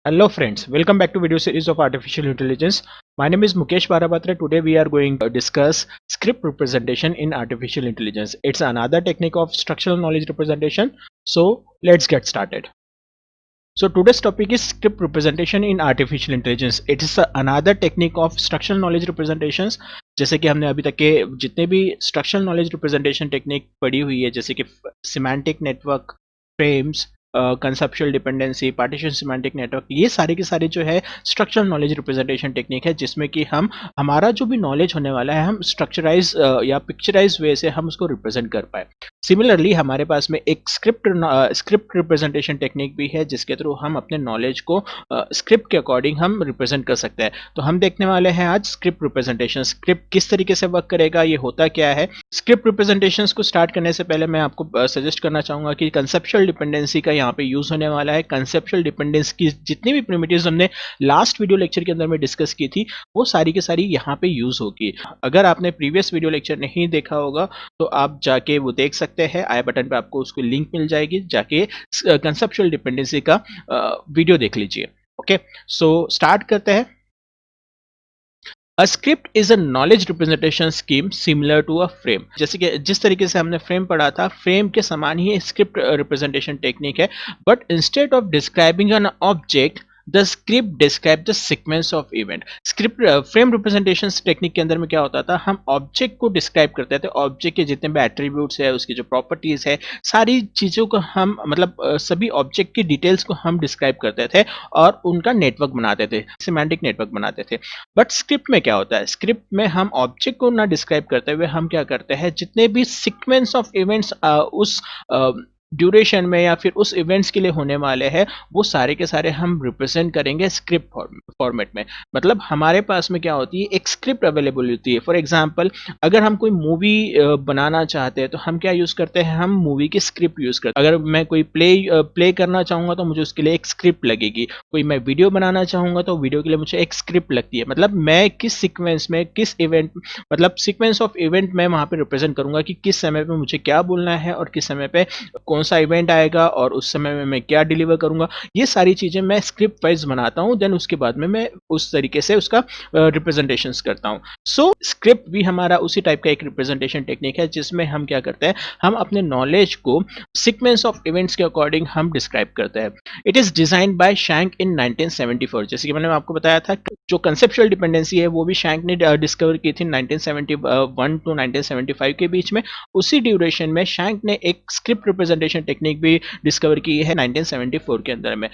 Hello friends, welcome back to video series of artificial intelligence. My name is Mukesh Barapatra. Today we are going to discuss script representation in artificial intelligence. It's another technique of structural knowledge representation. So let's get started. So today's topic is script representation in artificial intelligence. It is another technique of structural knowledge representations. जैसे कि हमने अभी तक के जितने भी structural knowledge representation technique पढ़ी हुई है, जैसे कि semantic network, frames, conceptual dependency, partition semantic network, ये सारे के सारे जो है स्ट्रक्चरल नॉलेज रिप्रेजेंटेशन टेक्निक है, जिसमें कि हम हमारा जो भी नॉलेज होने वाला है हम स्ट्रक्चराइज या पिक्चराइज वे से हम उसको रिप्रेजेंट कर पाए। सिमिलरली हमारे पास में एक स्क्रिप्ट रिप्रेजेंटेशन टेक्निक भी है, जिसके थ्रू हम अपने नॉलेज को स्क्रिप्ट के अकॉर्डिंग हम रिप्रेजेंट कर सकते हैं। तो हम देखने वाले हैं आज स्क्रिप्ट रिप्रेजेंटेशन। स्क्रिप्ट किस तरीके से वर्क करेगा, ये होता क्या है। स्क्रिप्ट रिप्रेजेंटेशन को स्टार्ट करने से पहले मैं आपको सजेस्ट करना चाहूंगा कि कंसेप्चुअल डिपेंडेंसी का यहाँ पे यूज होने वाला है। कंसेप्चुअल डिपेंडेंसी की जितनी भी प्रिमिटिव्स हमने लास्ट वीडियो लेक्चर के अंदर में डिस्कस की थी, वो सारी की सारी यहाँ पे यूज होगी। अगर आपने प्रीवियस वीडियो लेक्चर नहीं देखा होगा तो आप जाके वो देख सकते हैं। आई बटन पे आपको उसकी लिंक मिल जाएगी, जाके कंसेप्चुअल डिपेंडेंसी का वीडियो देख लीजिए। ओके, सो स्टार्ट करते हैं। A script is a knowledge representation scheme similar to a frame। जैसे कि जिस तरीके से हमने फ्रेम पढ़ा था, फ्रेम के समान ही स्क्रिप्ट रिप्रेजेंटेशन टेक्निक है, but instead of describing an object the script describe the sequence of event. Script frame representation technique के अंदर में क्या होता था, हम ऑब्जेक्ट को डिस्क्राइब करते थे। ऑब्जेक्ट के जितने भी एट्रीब्यूट्स है, उसकी जो प्रॉपर्टीज है, सारी चीज़ों को हम मतलब सभी ऑब्जेक्ट की डिटेल्स को हम डिस्क्राइब करते थे और उनका नेटवर्क बनाते थे, सिमेंटिक नेटवर्क बनाते थे। बट स्क्रिप्ट में क्या होता है, स्क्रिप्ट में हम ऑब्जेक्ट को ना डिस्क्राइब करते हुए हम क्या करते हैं, जितने भी सीक्वेंस ऑफ इवेंट्स उस ड्यूरेशन में या फिर उस इवेंट्स के लिए होने वाले हैं, वो सारे के सारे हम रिप्रेजेंट करेंगे स्क्रिप्ट फॉर्मेट में। मतलब हमारे पास में क्या होती है, एक स्क्रिप्ट अवेलेबल होती है। फॉर एग्जांपल, अगर हम कोई मूवी बनाना चाहते हैं तो हम क्या यूज़ करते हैं, हम मूवी की स्क्रिप्ट यूज़ करते हैं। अगर मैं कोई प्ले करना चाहूँगा तो मुझे उसके लिए एक स्क्रिप्ट लगेगी। कोई मैं वीडियो बनाना चाहूँगा तो वीडियो के लिए मुझे एक स्क्रिप्ट लगती है। मतलब मैं किस सीक्वेंस में किस इवेंट, मतलब सीक्वेंस ऑफ इवेंट मैं वहाँ पे रिप्रेजेंट करूँगा कि किस समय पे मुझे क्या बोलना है और किस समय पे कौन सा इवेंट आएगा और उस समय में मैं क्या डिलीवर करूंगा। ये सारी चीजें मैं स्क्रिप्ट वाइज बनाता हूं, देन उसके बाद में मैं उस तरीके से उसका रिप्रेजेंटेशंस करता हूं। सो स्क्रिप्ट भी हमारा उसी टाइप का एक रिप्रेजेंटेशन टेक्निक है, जिसमें हम क्या करते हैं, हम अपने नॉलेज को सीक्वेंस ऑफ इवेंट्स के अकॉर्डिंग हम डिस्क्राइब करते हैं। It is designed by Schank in 1974। जैसे कि मैंने आपको बताया था, जो कंसेप्चुअल डिपेंडेंसी है वो भी शैंक ने डिस्कवर की थी 1971 टू 1975 के बीच में। उसी ड्यूरेशन में शैंक ने एक स्क्रिप्ट रिप्रेजेंटेशन टेक्निक भी डिस्कवर की है 1974 के अंदर में।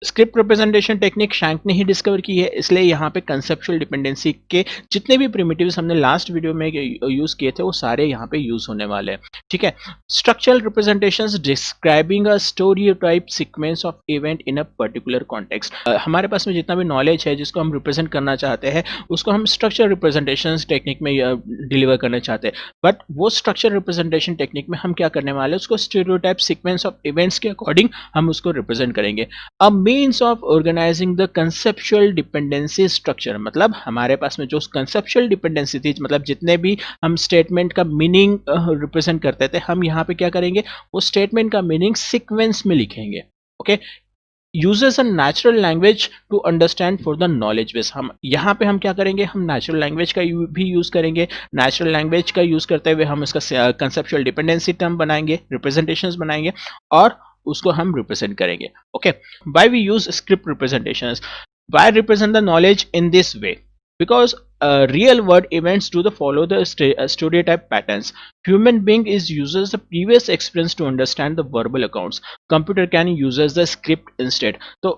स्क्रिप्ट रिप्रेजेंटेशन टेक्निक शैंक ने ही डिस्कवर की है, इसलिए यहाँ पे कंसेप्चुअल डिपेंडेंसी के जितने भी प्रिमिटिव्स हमने लास्ट वीडियो में यूज किए थे वो सारे यहाँ पे यूज होने वाले हैं। ठीक है, structural representations describing a stereotype sequence of event in a particular context. हमारे पास में जितना भी नॉलेज है जिसको हम रिप्रेजेंट करना चाहते हैं, उसको हम स्ट्रक्चर रिप्रेजेंटेशन टेक्निक में डिलीवर करना चाहते हैं। बट वो स्ट्रक्चर रिप्रेजेंटेशन टेक्निक में हम क्या करने वाले हैं, उसको स्टोरियोटाइप सीक्वेंस ऑफ इवेंट्स के अकॉर्डिंग हम उसको रिप्रेजेंट करेंगे। अब means of organising the conceptual dependency structure. मतलब हमारे पास में जो कंसेप्चुअल डिपेंडेंसी थी, मतलब जितने भी हम स्टेटमेंट का मीनिंग रिप्रेजेंट करते थे, हम यहाँ पे क्या करेंगे, वो स्टेटमेंट का मीनिंग सीक्वेंस में लिखेंगे। Okay, uses a natural language to understand for the knowledge base. हम यहाँ पे हम क्या करेंगे, हम नेचुरल लैंग्वेज का भी यूज करेंगे। नेचुरल लैंग्वेज का यूज करते हुए हम इसका कंसेप्चुअल डिपेंडेंसी टर्म बनाएंगे, रिप्रेजेंटेशंस बनाएंगे और उसको हम रिप्रेजेंट करेंगे। Okay, why we use script representations, why represent the knowledge in this way, because real world events do the follow the stereotype patterns. Human being is uses the previous experience to understand the verbal accounts. Computer can uses the script instead. तो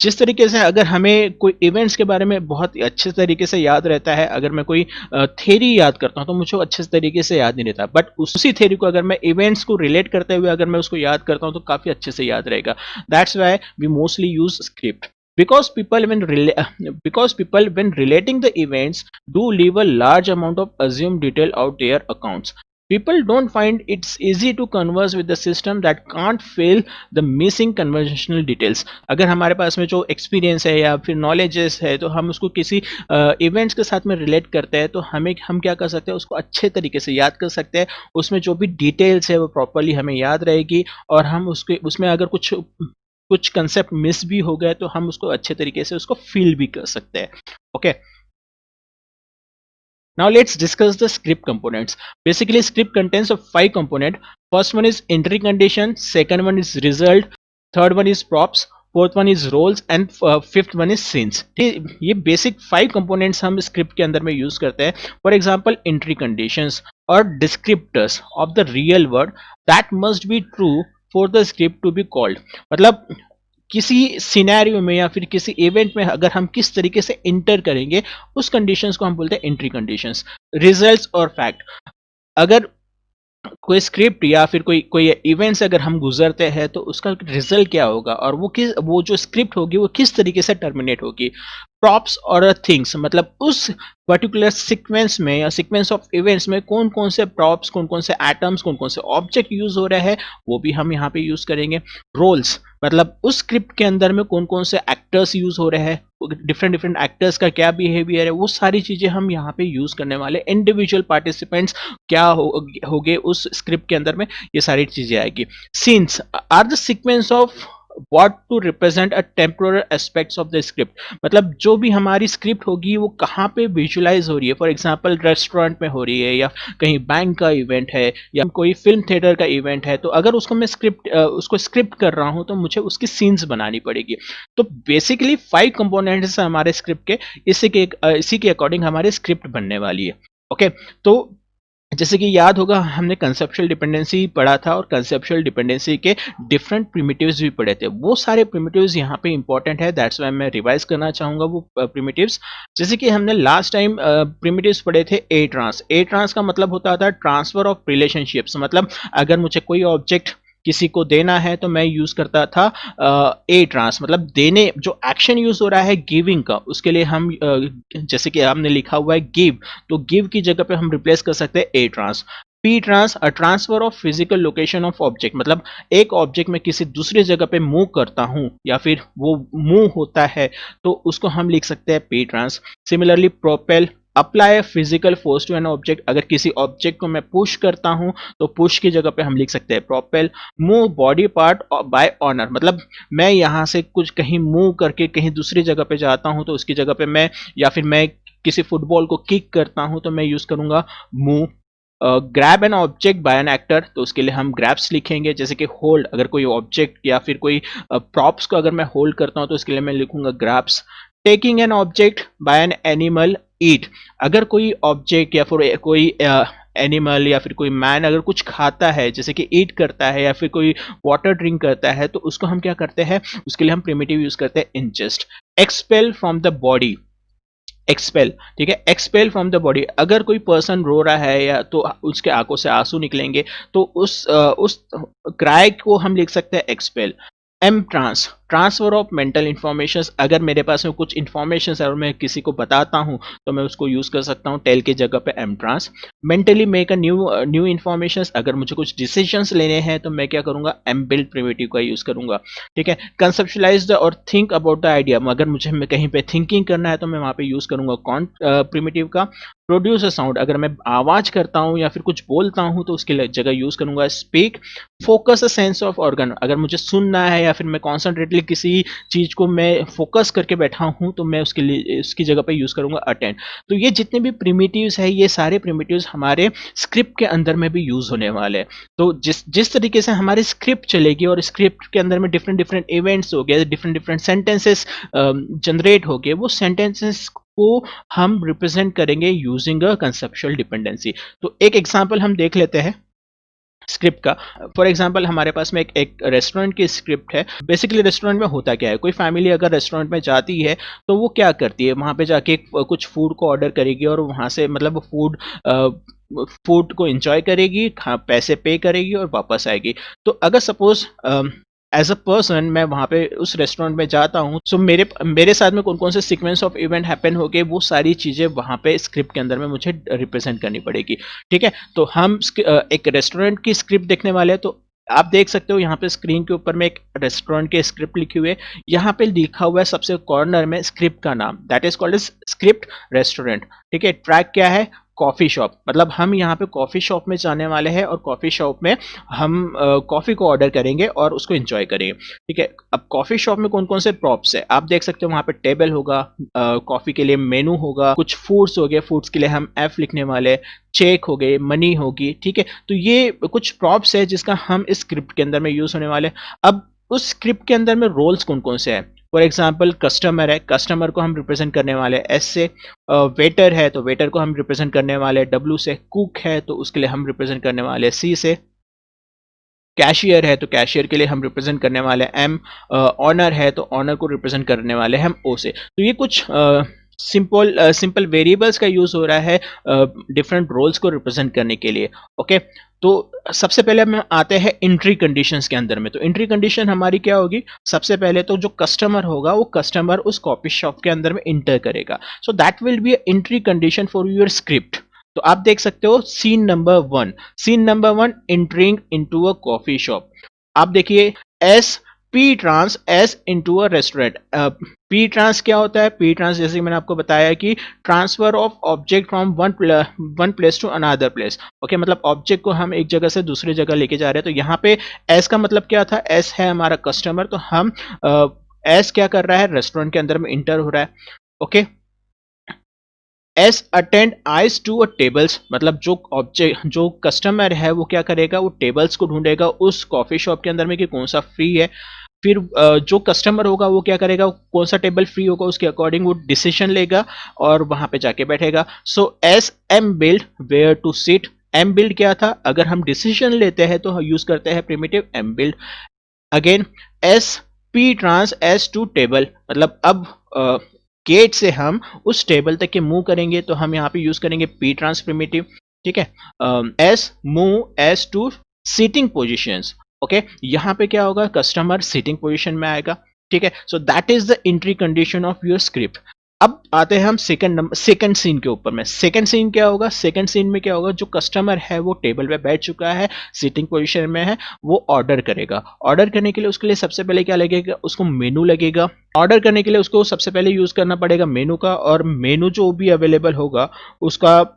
जिस तरीके से अगर हमें कोई events के बारे में बहुत अच्छे तरीके से याद रहता है, अगर मैं कोई थ्योरी याद करता हूँ तो मुझे अच्छे तरीके से याद नहीं रहता, बट उसी थ्योरी को अगर मैं इवेंट्स को रिलेट करते हुए अगर मैं उसको याद करता हूँ तो काफ़ी अच्छे से याद रहेगा। That's why we mostly use script. Because people when relating the events do leave a large amount of assumed detail out their accounts. People don't find it's easy to converse with the system that can't fill the missing conversational details. अगर हमारे पास में जो experience है या फिर knowledges है तो हम उसको किसी इवेंट्स के साथ में रिलेट करते हैं, तो हम क्या कर सकते हैं, उसको अच्छे तरीके से याद कर सकते हैं। उसमें जो भी डिटेल्स है वो प्रॉपरली हमें याद रहेगी और हम उसमें अगर कुछ कुछ कंसेप्ट मिस भी हो गए तो हम उसको अच्छे तरीके से उसको फील भी कर सकते हैं. Okay. Now let's discuss the script components. Basically, script contains of 5 components. First one is entry condition, second one is result, third one is props, fourth one is roles and fifth one is scenes. ये basic 5 components हम script के अंदर में use करते हैं. For example entry conditions और descriptors of the real world that must be true for the script to be called. मतलब किसी सिनेरियो में या फिर किसी इवेंट में अगर हम किस तरीके से इंटर करेंगे उस कंडीशंस को हम बोलते हैं एंट्री कंडीशंस. रिजल्ट्स और फैक्ट, अगर कोई स्क्रिप्ट या फिर कोई कोई इवेंट से अगर हम गुजरते हैं तो उसका रिजल्ट क्या होगा और वो जो स्क्रिप्ट होगी वो किस तरीके से टर्मिनेट होगी. प्रॉप्स और थिंग्स, मतलब उस पर्टिकुलर सीक्वेंस में या सीक्वेंस ऑफ इवेंट्स में कौन कौन से प्रॉप्स, कौन कौन से एटम्स, कौन कौन से ऑब्जेक्ट यूज हो रहे हैं वो भी हम यहाँ पे यूज करेंगे. रोल्स, मतलब उस स्क्रिप्ट के अंदर में कौन कौन से एक्टर्स यूज हो रहे हैं, डिफरेंट डिफरेंट एक्टर्स का क्या बिहेवियर है, वो सारी चीजें हम यहाँ पे यूज करने वाले. इंडिविजुअल पार्टिसिपेंट्स क्या होगे उस स्क्रिप्ट के अंदर में, ये सारी चीजें आएगी. Scenes are the sequence of what to represent a temporal aspects of the script. मतलब जो भी हमारी स्क्रिप्ट होगी वो कहाँ पे विजुलाइज हो रही है. फॉर एग्जांपल रेस्टोरेंट में हो रही है या कहीं बैंक का इवेंट है या कोई फिल्म थिएटर का इवेंट है, तो अगर उसको मैं उसको स्क्रिप्ट कर रहा हूँ तो मुझे उसकी सीन्स बनानी पड़ेगी. तो बेसिकली 5 कंपोनेंट्स हमारे स्क्रिप्ट के, इसी के अकॉर्डिंग हमारी स्क्रिप्ट बनने वाली है. ओके. तो जैसे कि याद होगा हमने कंसेप्चुअल डिपेंडेंसी पढ़ा था और कंसेप्चुअल डिपेंडेंसी के डिफरेंट प्रिमिटिव्स भी पढ़े थे. वो सारे प्रिमिटिव्स यहाँ पे इंपॉर्टेंट है, दैट्स व्हाई मैं रिवाइज करना चाहूंगा वो प्रिमिटिव्स. जैसे कि हमने लास्ट टाइम प्रिमिटिव्स पढ़े थे ए ट्रांस. ए ट्रांस का मतलब होता था ट्रांसफर ऑफ रिलेशनशिप्स. मतलब अगर मुझे कोई ऑब्जेक्ट किसी को देना है तो मैं यूज करता था ए ट्रांस. मतलब देने, जो एक्शन यूज हो रहा है गिविंग का, उसके लिए हम जैसे कि हमने लिखा हुआ है गिव, तो गिव की जगह पे हम रिप्लेस कर सकते हैं ATRANS. PTRANS, transfer of physical location of object. मतलब एक ऑब्जेक्ट में किसी दूसरी जगह पे मूव करता हूं या फिर वो मूव होता है तो उसको हम लिख सकते हैं P trans. Similarly propel, apply physical force to an object. अगर किसी ऑब्जेक्ट को मैं पुश करता हूं तो पुश की जगह पे हम लिख सकते हैं propel. Move body part by honour, मतलब मैं यहां से कुछ कहीं मूव करके कहीं दूसरी जगह पे जाता हूं तो उसकी जगह पे मैं, या फिर मैं किसी फुटबॉल को किक करता हूं तो मैं यूज करूंगा move. Grab N object by an actor, तो उसके लिए हम ग्रैब्स लिखेंगे. जैसे कि होल्ड, अगर कोई ऑब्जेक्ट या फिर कोई प्रॉप्स को अगर मैं होल्ड करता हूं तो उसके लिए मैं लिखूंगा grabs. Taking an object by an animal, eat. अगर कोई ऑब्जेक्ट या फिर कोई एनिमल या फिर कोई मैन अगर कुछ खाता है, जैसे कि ईट करता है या फिर कोई वाटर ड्रिंक करता है, तो उसको हम क्या करते हैं, उसके लिए हम प्रिमिटिव यूज करते हैं ingest. Expel from the body, expel, ठीक है, एक्सपेल फ्रॉम द बॉडी. अगर कोई पर्सन रो रहा है या तो उसके आंखों से आंसू निकलेंगे तो उस क्राई को हम लिख सकते हैं expel. M trans, transfer of mental information. अगर मेरे पास में कुछ इंफॉर्मेशन है और मैं किसी को बताता हूं तो मैं उसको यूज कर सकता हूं टेल की जगह पे M trans. Mentally make a new information. अगर मुझे कुछ डिसीजंस लेने हैं तो मैं क्या करूंगा, एम बिल्ड प्रिमिटिव का यूज करूंगा. ठीक है. कंसेप्चुलाइज द और थिंक अबाउट द आइडिया. अगर मुझे कहीं पे थिंकिंग करना है तो मैं वहां पे यूज करूंगा कौन प्रिमिटिव का. प्रोड्यूस अ साउंड, अगर मैं आवाज करता हूं या फिर कुछ बोलता हूं तो उसके जगह यूज करूंगा speak. Focus a sense of organ, अगर मुझे सुनना है या फिर मैं कॉन्सेंट्रेटली किसी चीज को मैं फोकस करके बैठा हूं तो मैं उसके लिए उसकी जगह पे यूज करूंगा अटेंड. तो ये जितने भी प्रिमिटिव्स है ये सारे प्रिमिटिव्स हमारे स्क्रिप्ट के अंदर में भी यूज होने वाले हैं. तो जिस जिस तरीके से हमारी स्क्रिप्ट चलेगी और स्क्रिप्ट के अंदर में डिफरेंट डिफरेंट इवेंट्स हो गए, डिफरेंट डिफरेंट सेंटेंसेस जनरेट हो गए, वो सेंटेंसेस को हम रिप्रेजेंट करेंगे यूजिंग अ कंसेप्चुअल डिपेंडेंसी. तो एक एग्जांपल हम देख लेते हैं स्क्रिप्ट का. फॉर एग्जांपल हमारे पास में एक रेस्टोरेंट की स्क्रिप्ट है. बेसिकली रेस्टोरेंट में होता क्या है, कोई फैमिली अगर रेस्टोरेंट में जाती है तो वो क्या करती है, वहां पे जाके कुछ फूड को ऑर्डर करेगी और वहां से मतलब फूड को एंजॉय करेगी, पैसे पे करेगी और वापस आएगी. तो अगर सपोज एज अ पर्सन मैं वहां पे उस रेस्टोरेंट में जाता हूँ, सो मेरे साथ में कौन कौन से सीक्वेंस ऑफ इवेंट हैपन हो गए वो सारी चीजें वहां पे स्क्रिप्ट के अंदर में मुझे रिप्रेजेंट करनी पड़ेगी. ठीक है. तो हम एक रेस्टोरेंट की स्क्रिप्ट देखने वाले हैं. तो आप देख सकते हो यहाँ पे स्क्रीन के ऊपर में एक रेस्टोरेंट की स्क्रिप्ट लिखी हुई है. यहाँ पे लिखा हुआ है सबसे कॉर्नर में स्क्रिप्ट का नाम, that is called as script restaurant. ठीक है. ट्रैक क्या है, कॉफ़ी शॉप, मतलब हम यहाँ पे कॉफ़ी शॉप में जाने वाले हैं और कॉफ़ी शॉप में हम कॉफ़ी को ऑर्डर करेंगे और उसको एंजॉय करेंगे। ठीक है, अब कॉफ़ी शॉप में कौन कौन से प्रॉप्स है आप देख सकते हो, वहाँ पे टेबल होगा, कॉफ़ी के लिए मेनू होगा, कुछ फूड्स हो गए, फूड्स के लिए हम एफ लिखने वाले, चेक हो गए, मनी होगी। ठीक है, तो ये कुछ प्रॉप्स है जिसका हम इस स्क्रिप्ट के अंदर में यूज़ होने वाले। अब उस स्क्रिप्ट के अंदर में रोल्स कौन कौन से हैं, फॉर एग्जाम्पल कस्टमर है, कस्टमर को हम रिप्रेजेंट करने वाले एस से, वेटर है तो वेटर को हम रिप्रेजेंट करने वाले डब्ल्यू से, कुक है तो उसके लिए हम रिप्रेजेंट करने वाले सी से, कैशियर है तो कैशियर के लिए हम रिप्रेजेंट करने वाले एम, ऑनर है तो ऑनर को रिप्रेजेंट करने वाले हम ओ से। तो ये कुछ सिंपल वेरिएबल्स का यूज हो रहा है डिफरेंट रोल्स को रिप्रेजेंट करने के लिए। ओके, तो सबसे पहले हम आते हैं एंट्री कंडीशंस के अंदर में। तो एंट्री कंडीशन हमारी क्या होगी, सबसे पहले तो जो कस्टमर होगा वो कस्टमर उस कॉफी शॉप के अंदर में इंटर करेगा, so that will be entry condition for your script. तो आप देख सकते हो scene number 1, scene number 1 entering into a coffee shop. आप देखिए S P trans S into a restaurant. P trans क्या होता है, पी ट्रांस जैसे मैंने आपको बताया कि transfer of object from one place to another place. Okay, मतलब ऑब्जेक्ट को हम एक जगह से दूसरी जगह लेके जा रहे हैं। तो यहाँ पे एस का मतलब क्या था, एस है हमारा कस्टमर, तो हम एस क्या कर रहा है, रेस्टोरेंट के अंदर में इंटर हो रहा है। Okay, S attend eyes to a tables, मतलब जो ऑब्जेक्ट जो कस्टमर है वो क्या करेगा, वो टेबल्स को ढूंढेगा उस कॉफी शॉप के अंदर में कि कौन सा फ्री है। फिर जो कस्टमर होगा वो क्या करेगा, कौन सा टेबल फ्री होगा उसके अकॉर्डिंग वो डिसीजन लेगा और वहां पे जाके बैठेगा। So S MBUILD where to sit. MBUILD क्या था, अगर हम डिसीजन लेते हैं तो यूज करते हैं primitive M build. Again S P trans S to table, मतलब अब गेट से हम उस टेबल तक के मूव करेंगे तो हम यहाँ पे यूज करेंगे पी ट्रांस प्रिमिटिव। ठीक है, S move S to seating positions. Okay, यहाँ पे क्या होगा, कस्टमर सीटिंग पोजिशन में आएगा। ठीक है, so that is the entry condition of your script. अब आते हैं हम सेकंड सीन के ऊपर में। सेकंड सीन क्या होगा, सेकंड सीन में क्या होगा, जो कस्टमर है वो टेबल पे बैठ चुका है, सीटिंग पोजीशन में है, वो ऑर्डर करेगा। ऑर्डर करने के लिए उसके लिए सबसे पहले क्या लगेगा, उसको मेनू लगेगा। ऑर्डर करने के लिए उसको सबसे पहले यूज करना पड़ेगा मेनू का, और मेनू जो भी अवेलेबल होगा उसका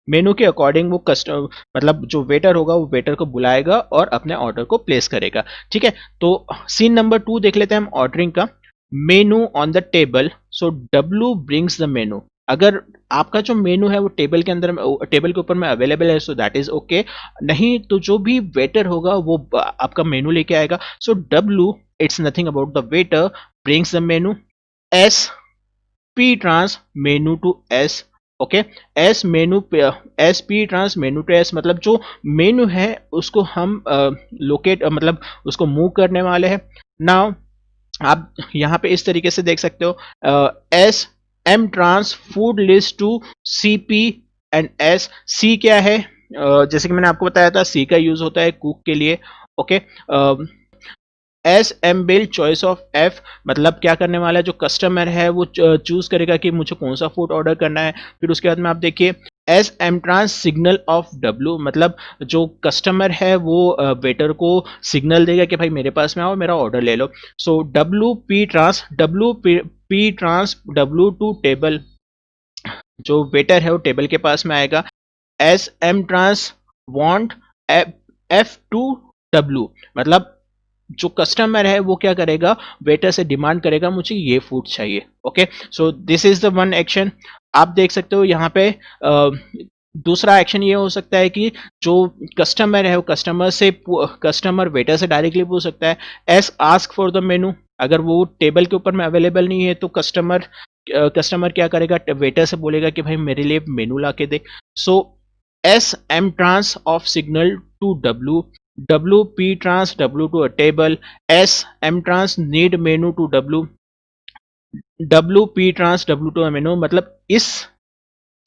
मेनू के अकॉर्डिंग वो कस्टमर मतलब जो वेटर होगा वो वेटर को बुलाएगा और अपने ऑर्डर को प्लेस करेगा। ठीक है, तो सीन नंबर 2 देख लेते हैं हम ऑर्डरिंग का। मेनू on the table, so W brings the मेनू। अगर आपका जो मेनू है वो टेबल के अंदर टेबल के ऊपर में अवेलेबल है, सो दैट इज ओके। नहीं तो जो भी वेटर होगा वो आपका मेनू लेके आएगा। So W, it's nothing about the waiter, brings the menu. S P trans menu to S. Okay, S menu S P trans menu to S, मतलब जो मेनू है उसको हम लोकेट मतलब उसको मूव करने वाले हैं। नाउ आप यहाँ पे इस तरीके से देख सकते हो, S M trans food list to C P and S. C क्या है, जैसे कि मैंने आपको बताया था सी का यूज होता है कुक के लिए। Okay, S M build choice of F, मतलब क्या करने वाला है, जो कस्टमर है वो चूज करेगा कि मुझे कौन सा फूड ऑर्डर करना है। फिर उसके बाद में आप देखिए S M trans signal of W, मतलब जो कस्टमर है वो वेटर को सिग्नल देगा कि भाई मेरे पास में आओ, मेरा ऑर्डर ले लो। So W P trans W to table, जो वेटर है वो टेबल के पास में आएगा। S M trans want F to W, मतलब जो कस्टमर है वो क्या करेगा, वेटर से डिमांड करेगा मुझे ये फूड चाहिए। Okay, so this is the one action. आप देख सकते हो यहाँ पे दूसरा एक्शन ये हो सकता है कि जो कस्टमर है वो कस्टमर वेटर से डायरेक्टली पूछ सकता है। एस आस्क फॉर द मेनू, अगर वो टेबल के ऊपर में अवेलेबल नहीं है तो कस्टमर क्या करेगा, वेटर से बोलेगा कि भाई मेरे लिए मेनू ला के दे। So S M trans of signal to W, W P trans W to a table, S M trans need menu to W, W P trans W to menu. मतलब इस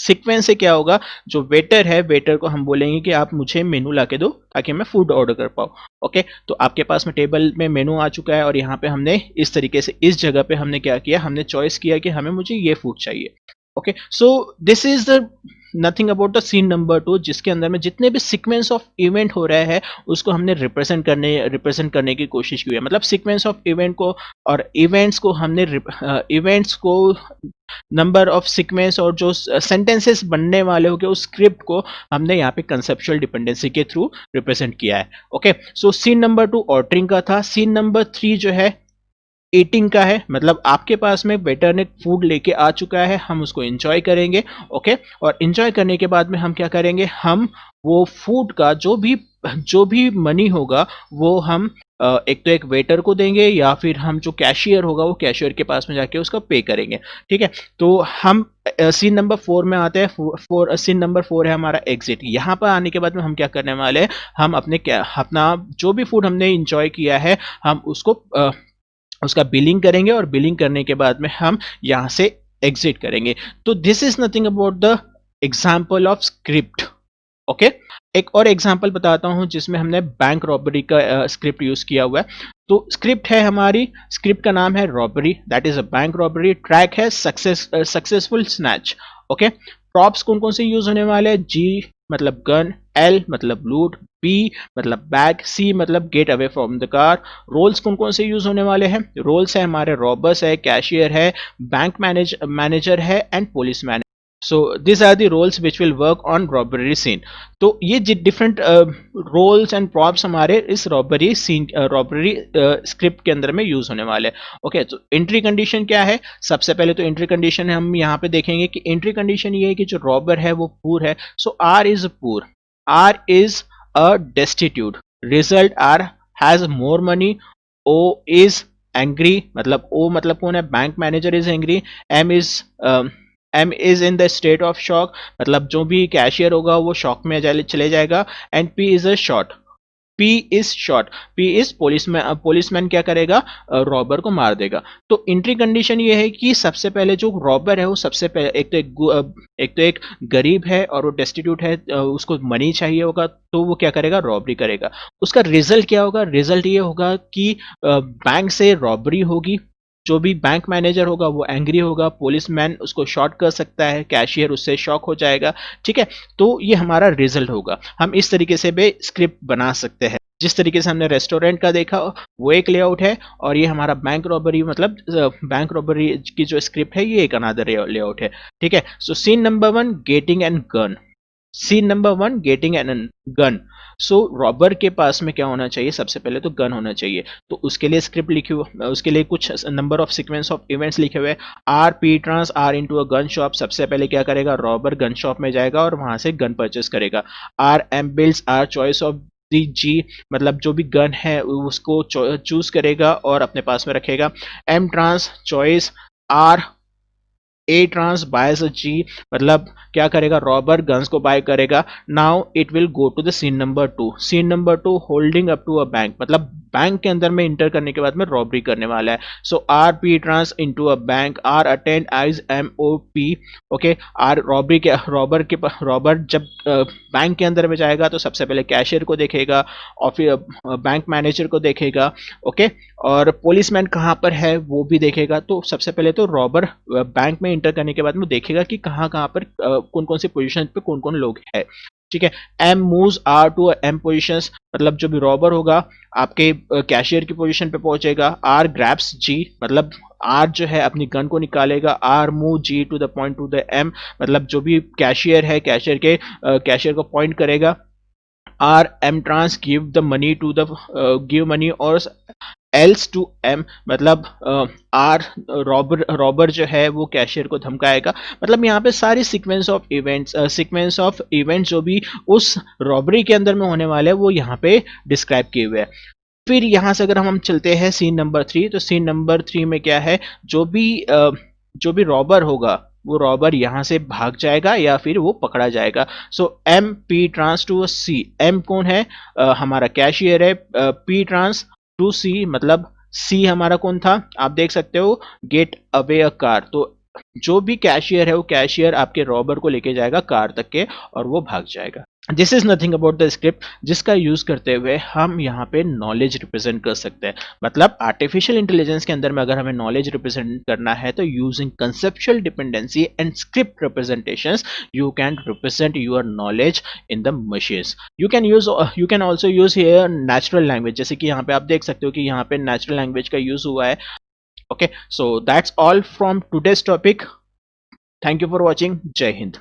सीक्वेंस से क्या होगा, जो वेटर है वेटर को हम बोलेंगे कि आप मुझे मेनू ला के दो ताकि मैं फूड ऑर्डर कर पाऊँ। ओके, तो आपके पास में टेबल में मेनू आ चुका है और यहाँ पे हमने इस तरीके से इस जगह पे हमने क्या किया, हमने चॉइस किया कि हमें मुझे ये फूड चाहिए। Okay, so this is the nothing about the scene number 2, जिसके अंदर में जितने भी सीक्वेंस ऑफ इवेंट हो रहे हैं उसको हमने रिप्रेजेंट करने की कोशिश की है। मतलब सीक्वेंस ऑफ इवेंट को और इवेंट्स को हमने इवेंट्स को नंबर ऑफ सीक्वेंस और जो सेंटेंसेस बनने वाले हो गए उस स्क्रिप्ट को हमने यहाँ पे कंसेप्चुअल डिपेंडेंसी के थ्रू रिप्रेजेंट किया है। Okay, so scene number 2 ordering का था। सीन नंबर 3 जो है ईटिंग का है, मतलब आपके पास में वेटर ने फूड लेके आ चुका है, हम उसको एंजॉय करेंगे। ओके, और एंजॉय करने के बाद में हम क्या करेंगे, हम वो फूड का जो भी मनी होगा वो हम एक तो एक वेटर को देंगे या फिर हम जो कैशियर होगा वो कैशियर के पास में जाके उसका पे करेंगे। ठीक है, तो हम सीन नंबर 4 में आते हैं। सीन नंबर 4 है हमारा एग्जिट। यहाँ पर आने के बाद में हम क्या करने वाले हैं, हम अपना जो भी फूड हमने इंजॉय किया है हम उसका बिलिंग करेंगे और बिलिंग करने के बाद में हम यहाँ से एग्जिट करेंगे। तो this is nothing about the example of script. Okay, एक और एग्जाम्पल बताता हूं जिसमें हमने बैंक रॉबरी का स्क्रिप्ट यूज किया हुआ है। तो स्क्रिप्ट है हमारी, स्क्रिप्ट का नाम है robbery, that is a bank robbery. Track है सक्सेसफुल स्नैच। ओके, प्रॉप्स कौन कौन से यूज होने वाले हैं, जी मतलब गन, एल मतलब लूट, बी मतलब बैग, सी मतलब get away from the car. Roles कौन कौन से यूज होने वाले हैं, रोल्स है हमारे रॉबर्स है, कैशियर है, बैंक मैनेजर है and policeman. So this are the roles which will work on robbery scene. तो ये डिफरेंट रोल्स एंड प्रॉप्स हमारे इस रॉबरी सीन रॉबरी स्क्रिप्ट के अंदर में यूज होने वाले हैं। ओके, तो एंट्री कंडीशन क्या है, सबसे पहले तो एंट्री कंडीशन हम यहाँ पे देखेंगे कि एंट्री कंडीशन ये है कि जो रॉबर है वो पूर है। So R is poor, R is a destitute, result R has more money, O is angry, मतलब ओ मतलब कौन है, bank manager is angry, M is in the state of shock, मतलब जो भी कैशियर होगा वो शॉक में चले जाएगा। And P is a shot, P is shot, P is policeman, policeman क्या करेगा, रॉबर को मार देगा। तो एंट्री कंडीशन ये है कि सबसे पहले जो रॉबर है वो सबसे पहले एक तो एक गरीब है और वो डेस्टिट्यूट है, उसको मनी चाहिए होगा तो वो क्या करेगा, रॉबरी करेगा। उसका रिजल्ट क्या होगा, रिजल्ट ये होगा कि बैंक से रॉबरी होगी, जो भी बैंक मैनेजर होगा वो एंग्री होगा, पुलिसमैन उसको शॉट कर सकता है, कैशियर उससे शॉक हो जाएगा। ठीक है, तो ये हमारा रिजल्ट होगा। हम इस तरीके से भी स्क्रिप्ट बना सकते हैं। जिस तरीके से हमने रेस्टोरेंट का देखा वो एक लेआउट है, और ये हमारा बैंक रॉबरी मतलब बैंक रॉबरी की जो स्क्रिप्ट है ये एक अनदर लेआउट है। ठीक है, so scene number 1 getting an gun, scene number 1 getting an gun. So robber के पास में क्या होना चाहिए, सबसे पहले तो गन होना चाहिए। तो उसके लिए स्क्रिप्ट लिखी हुई, उसके लिए कुछ number of sequence of events लिखे हुए। R P trans R into a gun shop, सबसे पहले क्या करेगा, रॉबर गन शॉप में जाएगा और वहां से गन परचेस करेगा। R M builds R choice of the G, मतलब जो भी गन है उसको चूज करेगा और अपने पास में रखेगा। M trans choice R A trans buys G, मतलब क्या करेगा, रॉबर गन्स को बाय करेगा। Now it will go to the scene number 2, scene number 2 holding up to a bank, मतलब बैंक के अंदर में इंटर करने के बाद में रॉबरी करने वाला है। So R P trans into a bank, R attend eyes M O P. Okay, R robbery के रॉबर जब बैंक के अंदर में जाएगा तो सबसे पहले कैशियर को देखेगा और फिर बैंक मैनेजर को देखेगा। ओके, और पुलिसमैन कहाँ पर है वो भी देखेगा। तो सबसे पहले तो रॉबर बैंक में इंटर करने के बाद में देखेगा कि कहाँ कहाँ पर कौन कौन सी पोजीशन पे कौन कौन लोग है। ठीक है, M moves R to M positions, मतलब जो भी रॉबर होगा आपके कैशियर की पोजीशन पे पहुंचेगा। आर ग्रैब्स जी, मतलब आर जो है अपनी गन को निकालेगा। R move G to the point to the M, मतलब जो भी कैशियर है कैशियर को पॉइंट करेगा। R M trans give the money to the give money और एल्स टू एम, मतलब आर रॉबर जो है वो कैशियर को धमकाएगा। मतलब यहाँ पे सारी सीक्वेंस ऑफ इवेंट्स जो भी उस रॉबरी के अंदर में होने वाले हैं वो यहाँ पे डिस्क्राइब किए हुए हैं। फिर यहाँ से अगर हम चलते हैं सीन नंबर 3, तो सीन नंबर 3 में क्या है, जो भी रॉबर होगा वो रॉबर यहाँ से भाग जाएगा या फिर वो पकड़ा जाएगा। सो M P trans to C, M कौन है, हमारा कैशियर है। पी ट्रांस टू सी, मतलब सी हमारा कौन था, आप देख सकते हो गेट अवे अ कार। तो जो भी कैशियर है वो कैशियर आपके रॉबर को लेके जाएगा कार तक के और वो भाग जाएगा। This is nothing about the script जिसका यूज करते हुए हम यहाँ पे नॉलेज रिप्रेजेंट कर सकते हैं। मतलब आर्टिफिशियल इंटेलिजेंस के अंदर में अगर हमें नॉलेज रिप्रेजेंट करना है तो using conceptual dependency and script representations you can represent your knowledge in the machines. You can also use here natural language, जैसे कि यहाँ पे आप देख सकते हो कि यहाँ पे नेचुरल लैंग्वेज का यूज हुआ है। Okay, so that's all from today's topic. Thank you for watching. Jai Hind.